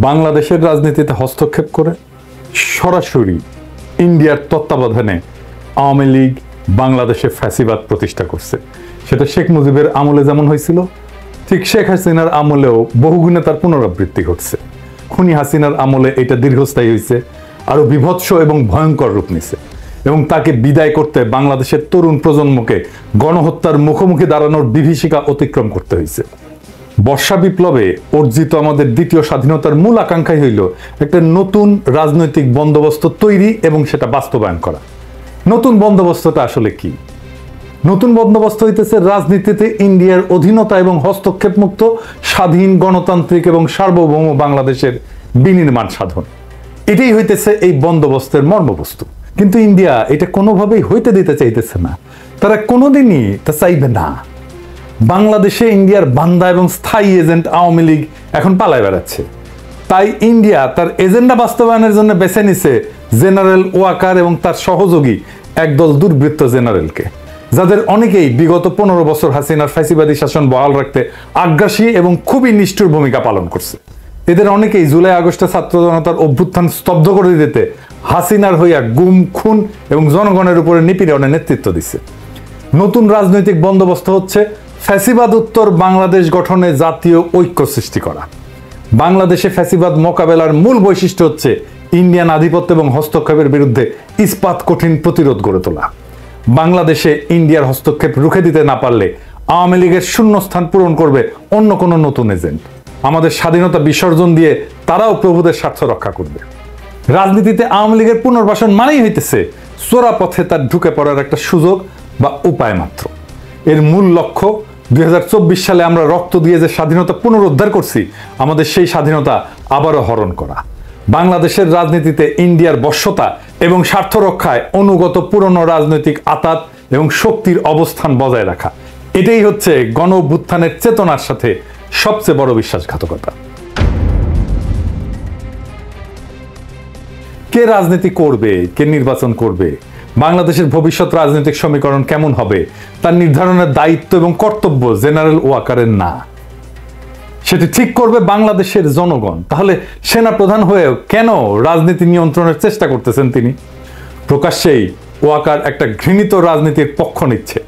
বাংলাদেশের রাজনীতিতে হস্তক্ষেপ করে সরাসরি ইন্ডিয়ার তত্ত্বাবধানে আওয়ামী লীগ বাংলাদেশে ফ্যাসিবাদ প্রতিষ্ঠা করছে। সেটা শেখ মুজিবের আমলে যেমন হয়েছিল, ঠিক শেখ হাসিনার আমলেও বহুগুণে তার পুনরাবৃত্তি ঘটছে। খুনি হাসিনার আমলে এটা দীর্ঘস্থায়ী হয়েছে, আরো বিভৎস এবং ভয়ঙ্কর রূপ নিছে, এবং তাকে বিদায় করতে বাংলাদেশের তরুণ প্রজন্মকে গণহত্যার মুখোমুখি দাঁড়ানোর বিভীষিকা অতিক্রম করতে হয়েছে। বর্ষা বিপ্লবে অর্জিত আমাদের দ্বিতীয় স্বাধীনতার মূল আকাঙ্ক্ষাই হইল একটা নতুন রাজনৈতিক বন্দোবস্ত তৈরি এবং সেটা বাস্তবায়ন করা। নতুন বন্দোবস্তটা আসলে কি? নতুন বন্দোবস্ত হইতেছে রাজনীতিতে ইন্ডিয়ার অধীনতা এবং হস্তক্ষেপ মুক্ত স্বাধীন গণতান্ত্রিক এবং সার্বভৌম বাংলাদেশের বিনির্মাণ সাধন। এটাই হইতেছে এই বন্দোবস্তের মর্মবস্তু। কিন্তু ইন্ডিয়া এটা কোনোভাবেই হইতে দিতে চাইতেছে না, তারা কোনোদিনই তা চাইবে না। বাংলাদেশে ইন্ডিয়ার বান্দা এবং স্থায়ী এজেন্ট আওয়ামী লীগ এখন পালায় বেড়াচ্ছে। তাই ইন্ডিয়া তার এজেন্ডা বাস্তবায়নের জন্য বেছে নিছে জেনারেল ওয়াকার এবং তার সহযোগী একদল দুর্বৃত্ত জেনারেলকে, যাদের অনেকেই বিগত 15 বছর হাসিনার ফ্যাসিবাদী শাসন বহাল রাখতে আগ্রাসী এবং খুবই নিষ্ঠুর ভূমিকা পালন করছে। এদের অনেকেই জুলাই আগস্টে ছাত্র জনতার অভ্যুত্থান স্তব্ধ করে দিতে হাসিনার হইয়া গুম, খুন এবং জনগণের উপরে নিপীড়নে নেতৃত্ব দিছে। নতুন রাজনৈতিক বন্দোবস্ত হচ্ছে ফ্যাসিবাদ উত্তর বাংলাদেশ গঠনে জাতীয় ঐক্য সৃষ্টি করা। বাংলাদেশে ফ্যাসিবাদ মোকাবেলার মূল বৈশিষ্ট্য হচ্ছে ইন্ডিয়ান আধিপত্য এবং হস্তক্ষেপের বিরুদ্ধে ইস্পাত কঠিন প্রতিরোধ গড়ে তোলা। বাংলাদেশে ইন্ডিয়ার হস্তক্ষেপ রুখে দিতে না পারলে আওয়ামী লীগের শূন্যস্থান পূরণ করবে অন্য কোনো নতুন এজেন্ট। আমাদের স্বাধীনতা বিসর্জন দিয়ে তারাও প্রভুদের স্বার্থ রক্ষা করবে। রাজনীতিতে আওয়ামী লীগের পুনর্বাসন মানেই হইতেছে চোরা পথে তার ঢুকে পড়ার একটা সুযোগ বা উপায় মাত্র। এর মূল লক্ষ্য 2024 সালে আমরা রক্ত দিয়ে যে স্বাধীনতা পুনরুদ্ধার করছি, আমাদের সেই স্বাধীনতা আবারও হরণ করা। বাংলাদেশের রাজনীতিতে ইন্ডিয়ার বশ্যতা এবং স্বার্থ রক্ষায় অনুগত পুরনো রাজনৈতিক আতাত এবং শক্তির অবস্থান বজায় রাখা, এটাই হচ্ছে গণ অভ্যুত্থানের চেতনার সাথে সবচেয়ে বড় বিশ্বাসঘাতকতা। কে রাজনীতি করবে, কে নির্বাচন করবে, বাংলাদেশের ভবিষ্যৎ রাজনৈতিক সমীকরণ কেমন হবে, তার নির্ধারণের দায়িত্ব এবং কর্তব্য জেনারেল ওয়াকারের না। সেটি ঠিক করবে বাংলাদেশের জনগণ। তাহলে সেনা প্রধান হয়েও কেন রাজনীতি নিয়ন্ত্রণের চেষ্টা করতেছেন তিনি? প্রকাশ্যেই ওয়াকার একটা ঘৃণিত রাজনীতির পক্ষ নিচ্ছে,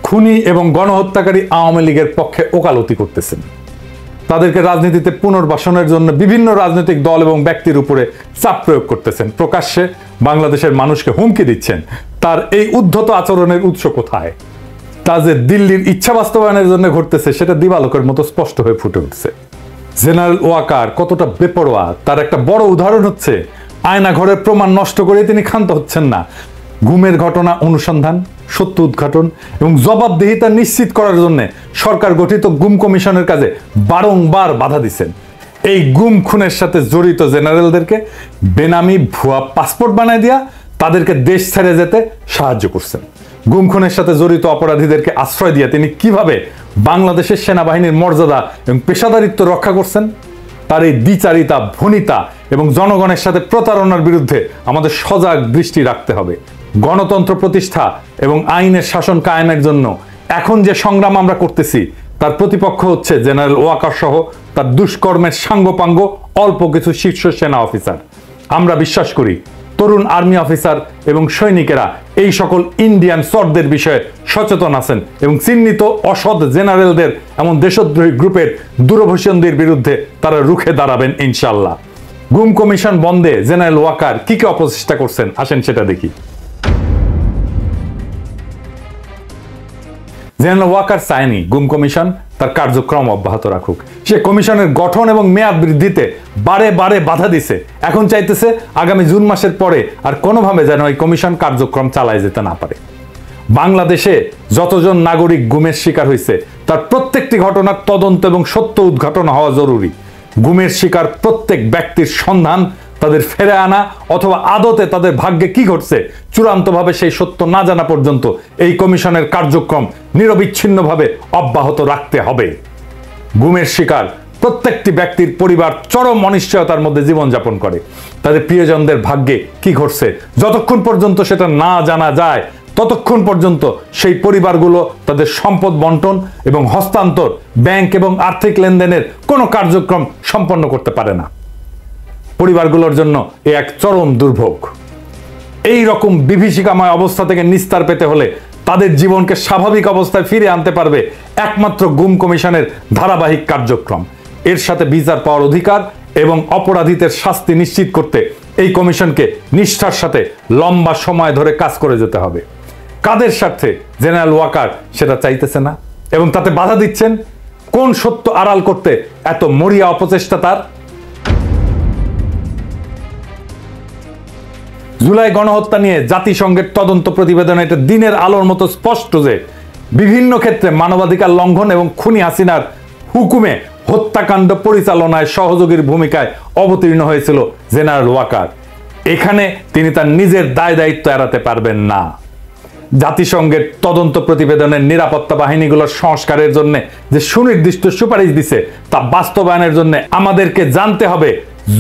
খুনি এবং গণহত্যাকারী আওয়ামী লীগের পক্ষে ওকালতি করতেছেন। তাদেরকে রাজনীতিতে পুনর্বাসনের জন্য বিভিন্ন রাজনৈতিক দল এবং ব্যক্তির উপরে চাপ প্রয়োগ করতেছেন। প্রকাশ্যে বাংলাদেশের মানুষকে হুমকি দিচ্ছেন। তার এই উদ্ধত আচরণের উৎস কোথায়? তা যে দিল্লির ইচ্ছা বাস্তবায়নের জন্য ঘটতেছে সেটা দিবালোকের মতো স্পষ্ট হয়ে ফুটে উঠছে। জেনারেল ওয়াকার কতটা বেপরোয়া তার একটা বড় উদাহরণ হচ্ছে আয়না ঘরের প্রমাণ নষ্ট করে তিনি ক্ষান্ত হচ্ছেন না। গুমের ঘটনা অনুসন্ধান, সত্য উদ্ঘাটন এবং জবাবদিহিতা নিশ্চিত করার জন্য সরকার গঠিত গুম কমিশনের কাজে বারংবার বাধা দিচ্ছেন। এই গুম খুনের সাথে জড়িত জেনারেলদেরকে বেনামি ভুয়া পাসপোর্ট বানায় দিয়া তাদেরকে দেশ ছেড়ে যেতে সাহায্য করছেন। গুম খুনের সাথে জড়িত অপরাধীদেরকে আশ্রয় দিয়ে তিনি কিভাবে বাংলাদেশের সেনাবাহিনীর মর্যাদা এবং পেশাদারিত্ব রক্ষা করছেন? তার এই দ্বিচারিতা, ভনিতা এবং জনগণের সাথে প্রতারণার বিরুদ্ধে আমাদের সজাগ দৃষ্টি রাখতে হবে। গণতন্ত্র প্রতিষ্ঠা এবং আইনের শাসন কায়েমের জন্য এখন যে সংগ্রাম আমরা করতেছি, তার প্রতিপক্ষ হচ্ছে জেনারেল ওয়াকার সহ তার দুষ্কর্মের সাঙ্গপাঙ্গ অল্প কিছু শীর্ষ সেনা অফিসার। আমরা বিশ্বাস করি তরুণ আর্মি অফিসার এবং সৈনিকেরা এই সকল ইন্ডিয়ান সর্দের বিষয়ে সচেতন আছেন এবং চিহ্নিত অসৎ জেনারেলদের এমন দেশদ্রোহী গ্রুপের দুরভিসন্ধির বিরুদ্ধে তারা রুখে দাঁড়াবেন ইনশাল্লাহ। গুম কমিশন বন্ধে জেনারেল ওয়াকার কি কি অপচেষ্টা করছেন, আসেন সেটা দেখি। জেনারেল ওয়াকার চায়নি গুম কমিশন তার কার্যক্রম অব্যাহত রাখুক। সে কমিশনের গঠন এবং মেয়াদ বৃদ্ধিতে বারে বারে বাধা দিছে। এখন চাইতেছে আগামী জুন মাসের পরে আর কোনোভাবে যেন এই কমিশন কার্যক্রম চালায় যেতে না পারে। বাংলাদেশে যতজন নাগরিক গুমের শিকার হয়েছে তার প্রত্যেকটি ঘটনার তদন্ত এবং সত্য উদ্ঘাটন হওয়া জরুরি। গুমের শিকার প্রত্যেক ব্যক্তির সন্ধান, তাদের ফেরে আনা অথবা আদতে তাদের ভাগ্যে কি ঘটছে চূড়ান্তভাবে সেই সত্য না জানা পর্যন্ত এই কমিশনের কার্যক্রম নিরবিচ্ছিন্নভাবে অব্যাহত রাখতে হবে। গুমের শিকার প্রত্যেকটি ব্যক্তির পরিবার চরম অনিশ্চয়তার মধ্যে জীবনযাপন করে। তাদের প্রিয়জনদের ভাগ্যে কি ঘটছে যতক্ষণ পর্যন্ত সেটা না জানা যায়, ততক্ষণ পর্যন্ত সেই পরিবারগুলো তাদের সম্পদ বন্টন এবং হস্তান্তর, ব্যাংক এবং আর্থিক লেনদেনের কোনো কার্যক্রম সম্পন্ন করতে পারে না। পরিবারগুলোর জন্য এ এক চরম দুর্ভোগ। এই রকম বিভীষিকাময় অবস্থা থেকে নিস্তার পেতে হলে তাদের জীবনকে স্বাভাবিক অবস্থায় ফিরে আনতে পারবে একমাত্র গুম কমিশনের ধারাবাহিক কার্যক্রম। এর সাথে বিচার পাওয়ার অধিকার এবং অপরাধীদের শাস্তি নিশ্চিত করতে এই কমিশনকে নিষ্ঠার সাথে লম্বা সময় ধরে কাজ করে যেতে হবে। কাদের স্বার্থে জেনারেল ওয়াকার সেটা চাইতেছে না এবং তাতে বাধা দিচ্ছেন? কোন সত্য আড়াল করতে এত মরিয়া অপচেষ্টা তার? জুলাই গণহত্যা নিয়ে জাতিসংঘের তদন্ত প্রতিবেদনে এটা দিনের আলোর মতো স্পষ্ট যে বিভিন্ন ক্ষেত্রে মানবাধিকার লঙ্ঘন এবং খুনি হাসিনার হুকুমে হত্যাকাণ্ড পরিচালনায় সহযোগীর ভূমিকায় অবতীর্ণ হয়েছিল জেনারেল ওয়াকার। এখানে তিনি তার নিজের দায় দায়িত্ব এড়াতে পারবেন না। জাতিসংঘের তদন্ত প্রতিবেদনের নিরাপত্তা বাহিনীগুলোর সংস্কারের জন্য যে সুনির্দিষ্ট সুপারিশ দিছে তা বাস্তবায়নের জন্য আমাদেরকে জানতে হবে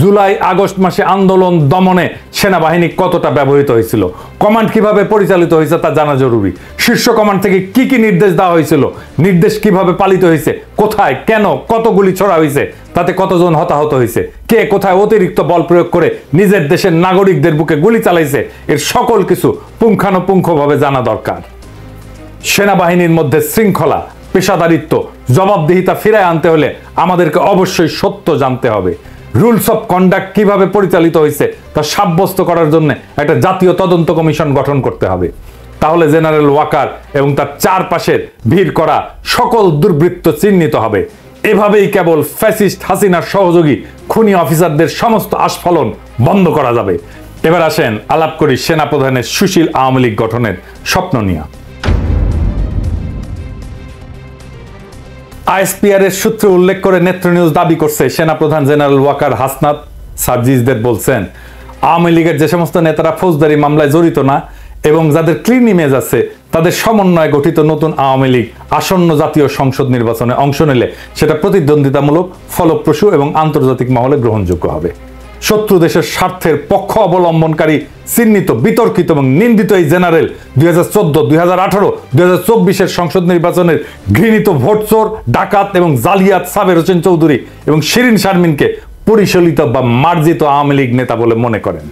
জুলাই আগস্ট মাসে আন্দোলন দমনে সেনাবাহিনী কতটা ব্যবহৃত হয়েছিল, কমান্ড কিভাবে পরিচালিত হয়েছে তা জানা জরুরি। শীর্ষ কমান্ড থেকে কি কি নির্দেশ দেওয়া হয়েছিল, নির্দেশ কিভাবে পালিত হয়েছে, কোথায় কেন কত গুলি ছোড়া হয়েছে, তাতে কতজন হতাহত হয়েছে, কে কোথায় অতিরিক্ত বল প্রয়োগ করে নিজের দেশের নাগরিকদের বুকে গুলি চালাইছে, এর সকল কিছু পুঙ্খানুপুঙ্খভাবে জানা দরকার। সেনাবাহিনীর মধ্যে শৃঙ্খলা, পেশাদারিত্ব, জবাবদিহিতা ফিরায় আনতে হলে আমাদেরকে অবশ্যই সত্য জানতে হবে। রুলস অফ কন্ডাক্ট কিভাবে পরিচালিত হয়েছে তা সাব্যস্ত করার জন্য একটা জাতীয় তদন্ত কমিশন গঠন করতে হবে। তাহলে জেনারেল ওয়াকার এবং তার চারপাশের ভিড় করা সকল দুর্বৃত্ত চিহ্নিত হবে। এভাবেই কেবল ফ্যাসিস্ট হাসিনার সহযোগী খুনি অফিসারদের সমস্ত আস্ফলন বন্ধ করা যাবে। এবার আসেন আলাপ করি সেনাপ্রধানের সুশীল আওয়ামী লীগ গঠনের স্বপ্ন নিয়ে। আইএসপিআর এর সূত্র উল্লেখ করে নেত্র নিউজ দাবি করছে সেনাপ্রধান জেনারেল ওয়াকার হাসনাত সার্জিসদের বলছেন আওয়ামী লীগের যে সমস্ত নেতারা ফৌজদারি মামলায় জড়িত না এবং যাদের ক্লিন ইমেজ আছে তাদের সমন্বয়ে গঠিত নতুন আওয়ামী লীগ আসন্ন জাতীয় সংসদ নির্বাচনে অংশ নিলে সেটা প্রতিদ্বন্দ্বিতামূলক, ফলপ্রসূ এবং আন্তর্জাতিক মহলে গ্রহণযোগ্য হবে। শত্রু দেশের স্বার্থের পক্ষ অবলম্বনকারী চিহ্নিত, বিতর্কিত এবং নিন্দিত এই জেনারেল 2014, 2018, 2024 সংসদ নির্বাচনের ঘৃণিত ভোটচোর, ডাকাত এবং জালিয়াত সাবের হোসেন চৌধুরী এবং শিরিন শারমিনকে পরিচালিত বা মার্জিত আওয়ামী লীগ নেতা বলে মনে করেন।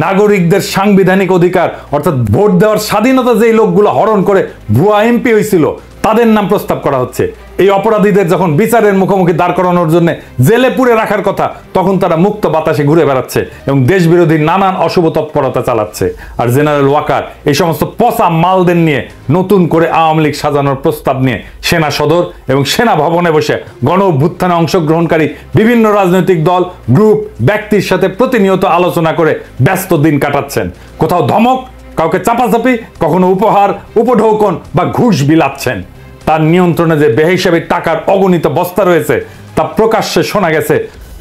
নাগরিকদের সাংবিধানিক অধিকার অর্থাৎ ভোট দেওয়ার স্বাধীনতা যেই লোকগুলো হরণ করে ভুয়া এমপি হয়েছিল তাদের নাম প্রস্তাব করা হচ্ছে। এই অপরাধীদের যখন বিচারের মুখোমুখি দাঁড় করানোর জন্য জেলে পুরে রাখার কথা তখন তারা মুক্ত বাতাসে ঘুরে বেড়াচ্ছে এবং দেশবিরোধী নানান অশুভ তৎপরতা চালাচ্ছে। আর জেনারেল ওয়াকার এই সমস্ত পচা মালদের নিয়ে নতুন করে আওয়ামী লীগ সাজানোর প্রস্তাব নিয়ে সেনা সদর এবং সেনা ভবনে বসে গণ অভ্যুত্থানে অংশগ্রহণকারী বিভিন্ন রাজনৈতিক দল, গ্রুপ, ব্যক্তির সাথে প্রতিনিয়ত আলোচনা করে ব্যস্ত দিন কাটাচ্ছেন। কোথাও ধমক, কাউকে চাপাচাপি, কখনো উপহার, উপঢৌকন বা ঘুষ বিলাচ্ছেন। তার নিয়ন্ত্রণে যে বেহিসাবি টাকার অগণিত বস্তা রয়েছে তা প্রকাশ্যে শোনা গেছে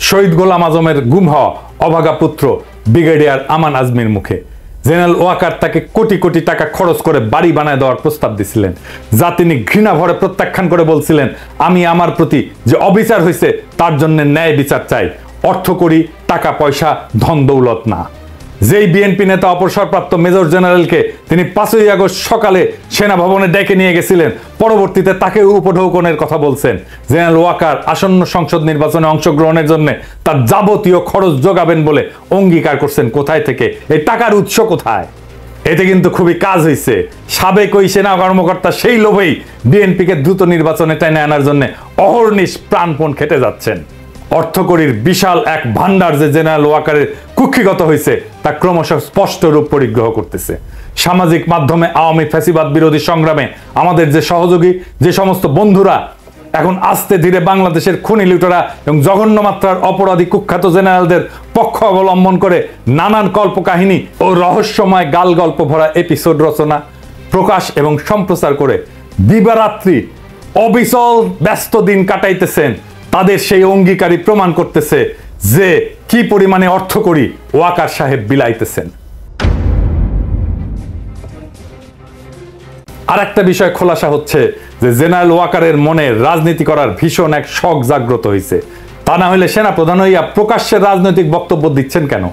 শহীদ গোলাম আজমের গুম হওয়া অভাগা পুত্র ব্রিগেডিয়ার আমান আজমির মুখে। জেনারেল ওয়াকার তাকে কোটি কোটি টাকা খরচ করে বাড়ি বানায় দেওয়ার প্রস্তাব দিছিলেন, যা তিনি ঘৃণা ভরে প্রত্যাখ্যান করে বলছিলেন, আমি আমার প্রতি যে অবিচার হয়েছে তার জন্য ন্যায় বিচার চাই, অর্থ করি, টাকা পয়সা, ধন দৌলত না। যেই বিএনপি নেতা অবসরপ্রাপ্ত মেজর জেনারেলকে তিনি 5ই আগস্ট সকালে সেনা ভবনে ডেকে নিয়ে গেছিলেন, পরবর্তীতে তাকে উপঢৌকনের কথা বলছেন। জেনারেল ওয়াকার আসন্ন সংসদ নির্বাচনে অংশগ্রহণের জন্য তার যাবতীয় খরচ যোগাবেন বলে অঙ্গীকার করছেন। কোথায় থেকে, এই টাকার উৎস কোথায়? এতে কিন্তু খুবই কাজ হয়েছে। সাবেক ওই সেনা কর্মকর্তা সেই লোভেই বিএনপিকে দ্রুত নির্বাচনে টেনে আনার জন্য অহর্নিশ প্রাণপণ খেটে যাচ্ছেন। অর্থকরীর বিশাল এক ভান্ডার যে জেনারেল ওয়াকারের কুক্ষিগত হয়েছে তা ক্রমশ স্পষ্ট রূপ পরিগ্রহ করতেছে। সামাজিক মাধ্যমে আওয়ামী ফ্যাসিবাদ বিরোধী সংগ্রামে আমাদের যে সহযোগী, যে সমস্ত বন্ধুরা এখন আস্তে ধীরে বাংলাদেশের খুনি লুটেরা এবং জঘন্য মাত্রার অপরাধী কুখ্যাত জেনারেলদের পক্ষ অবলম্বন করে নানান কল্পকাহিনী ও রহস্যময় গাল গল্প ভরা এপিসোড রচনা, প্রকাশ এবং সম্প্রচার করে দিবারাত্রি অবিচল ব্যস্ত দিন কাটাইতেছেন, তাদের সেই অঙ্গীকারই প্রমাণ করতেছে যে কি পরিমাণে অর্থ করি ওয়াকার সাহেব বিলাইতেছেন। আর একটা বিষয় খোলাসা হচ্ছে যে জেনারেল ওয়াকারের মনে রাজনীতি করার ভীষণ এক শখ জাগ্রত হয়েছে। তা না হলে সেনা প্রধান হইয়া প্রকাশ্যে রাজনৈতিক বক্তব্য দিচ্ছেন কেন?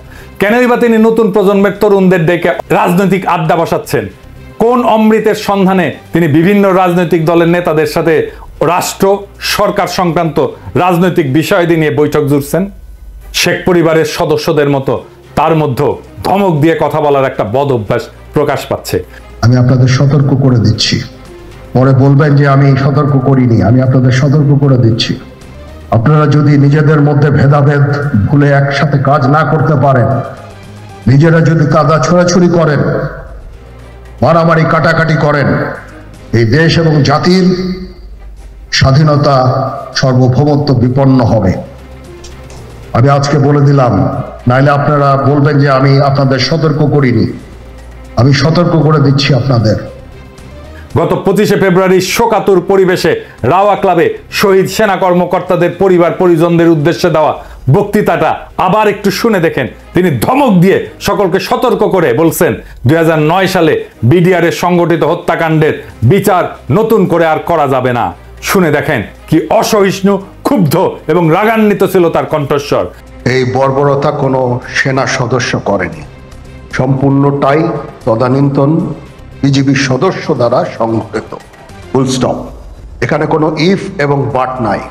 কেনই বা তিনি নতুন প্রজন্মের তরুণদের ডেকে রাজনৈতিক আড্ডা বসাচ্ছেন? কোন অমৃতের সন্ধানে তিনি বিভিন্ন রাজনৈতিক দলের নেতাদের সাথে রাষ্ট্র, সরকার সংক্রান্ত রাজনৈতিক বিষয়াদি নিয়ে বৈঠক জুড়ছেন? শেখ পরিবারের সদস্যদের মতো তার মধ্যে ধমক দিয়ে কথা বলার একটা বদ অভ্যাস প্রকাশ পাচ্ছে। আমি আপনাদের সতর্ক করে দিচ্ছি, পরে বলবেন যে আমি সতর্ক করিনি। আমি আপনাদের সতর্ক করে দিচ্ছি, আপনারা যদি নিজেদের মধ্যে ভেদাভেদ ভুলে একসাথে কাজ না করতে পারেন, নিজেরা যদি কাদা ছোড়াছুড়ি করেন, মারামারি কাটাকাটি করেন, এই দেশ এবং জাতির স্বাধীনতা সার্বভৌমত্ব বিপন্ন হবে। আমি আজকে বলে দিলাম, নাইলে আপনারা বলবেন যে আমি আপনাদের সতর্ক করিনি। আমি সতর্ক করে দিচ্ছি আপনাদের। গত 25শে ফেব্রুয়ারি শোকাতুর পরিবেশে রাওয়া ক্লাবে শহীদ সেনা কর্মকর্তাদের পরিবার পরিজনদের উদ্দেশ্যে দেওয়া বক্তৃতাটা আবার একটু শুনে দেখেন। তিনি ধমক দিয়ে সকলকে সতর্ক করে বলছেন 2009 সালে বিডিআরের সংগঠিত হত্যাকাণ্ডের বিচার নতুন করে আর করা যাবে না। শুনে দেখেন কি অসহিষ্ণু, ক্ষুব্ধ এবং রাগান্বিত ছিল তার কণ্ঠস্বর। এই বর্বরতা কোনো সেনা সদস্য করেনি, সম্পূর্ণটাই তদানীন্তন বিজিবি সদস্য দ্বারা সংঘটিত। Full stop. এখানে কোনো ইফ এবং বাট নাই।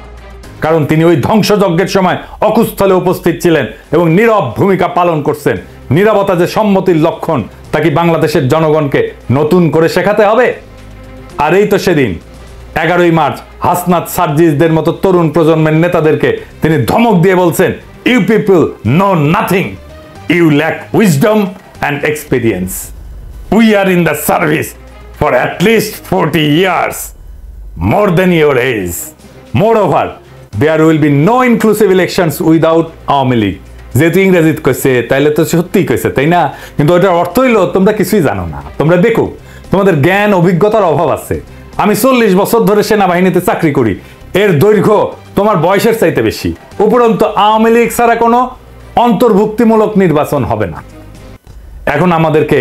কারণ তিনি ওই ধ্বংসযজ্ঞের সময় অকুস্থলে উপস্থিত ছিলেন এবং নীরব ভূমিকা পালন করছেন। নীরবতা যে সম্মতির লক্ষণ, তা কি বাংলাদেশের জনগণকে নতুন করে শেখাতে হবে? আর এই তো সেদিন 11ই মার্চ হাসনাত সার্জিসদের মতো তরুণ প্রজন্মের নেতাদেরকে তিনি ধমক দিয়ে বলছেন, you people know nothing, you lack wisdom and experience, we are in the service for at least 40 years, more than your age. Moreover, there will be no inclusive elections without Awami League. যেহেতু ইংরেজিতে কইছে তাইলে তো সত্যিই কইছে, তাই না? কিন্তু ওটার অর্থ হইলো তোমরা কিছুই জানো না। তোমরা দেখো, তোমাদের জ্ঞান অভিজ্ঞতার অভাব আছে। আমি 40 বছর ধরে সেনাবাহিনীতে চাকরি করি, এর দৈর্ঘ্য তোমার বয়সের চাইতে বেশি। উপরন্তু আওয়ামী লীগ ছাড়া কোনো অন্তর্ভুক্তিমূলক নির্বাচন হবে না। এখন আমাদেরকে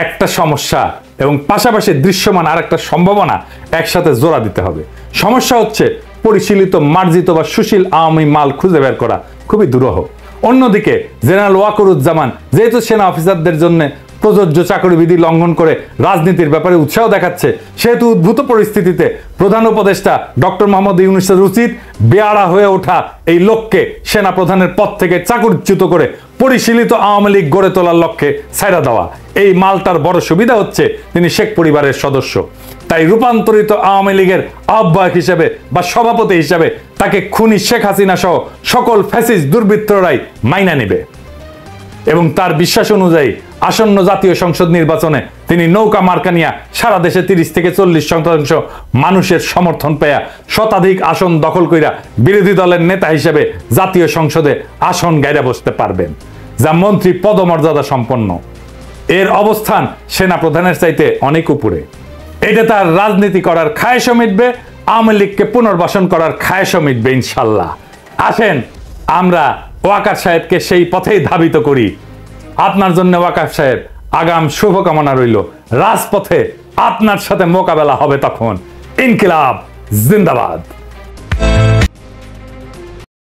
একটা সমস্যা এবং পাশাপাশি দৃশ্যমান আর একটা সম্ভাবনা একসাথে জোড়া দিতে হবে। সমস্যা হচ্ছে পরিশীলিত, মার্জিত বা সুশীল আওয়ামী মাল খুঁজে বের করা খুবই দুরূহ। অন্যদিকে জেনারেল ওয়াকরুজ্জামান যেহেতু সেনা অফিসারদের জন্য প্রযোজ্য চাকরিবিধি লঙ্ঘন করে রাজনীতির ব্যাপারে উৎসাহ দেখাচ্ছে, সেহেতু উদ্ভূত পরিস্থিতিতে প্রধান উপদেষ্টা ডক্টর মোহাম্মদ ইউনূসের উচিত বেয়াড়া হয়ে ওঠা এই লোককে সেনা প্রধানের পদ থেকে চাকরিচ্যুত করে পরিশীলিত আওয়ামী লীগ গড়ে তোলার লক্ষ্যে ছাইড়া দেওয়া। এই মালটার বড় সুবিধা হচ্ছে তিনি শেখ পরিবারের সদস্য, তাই রূপান্তরিত আওয়ামী লীগের আহ্বায়ক হিসেবে বা সভাপতি হিসেবে তাকে খুনি শেখ হাসিনা সহ সকল ফ্যাসিস্ট দুর্বৃত্তরাই মাইনা নেবে এবং তার বিশ্বাস অনুযায়ী আসন্ন জাতীয় সংসদ নির্বাচনে তিনি নৌকা মার্কা নিয়ে সারা দেশে 30 থেকে 40% মানুষের সমর্থন পেয়া শতাধিক আসন দখল কইরা বিরোধী দলের নেতা হিসেবে জাতীয় সংসদে আসন গাইরা বসতে পারবেন, যা মন্ত্রী পদমর্যাদা সম্পন্ন। এর অবস্থান সেনা প্রধানের চাইতে অনেক উপরে। এটা তার রাজনীতি করার খায়েশও মিটবে, আওয়ামী লীগকে পুনর্বাসন করার খায়েশও মিটবে ইনশাল্লাহ। আসেন আমরা ওয়াকার সাহেবকে সেই পথেই ধাবিত করি। আপনার জন্য ওয়াকার সাহেব আগাম শুভকামনা রইল। রাজপথে আপনার সাথে মোকাবেলা হবে তখন। ইনকিলাব জিন্দাবাদ।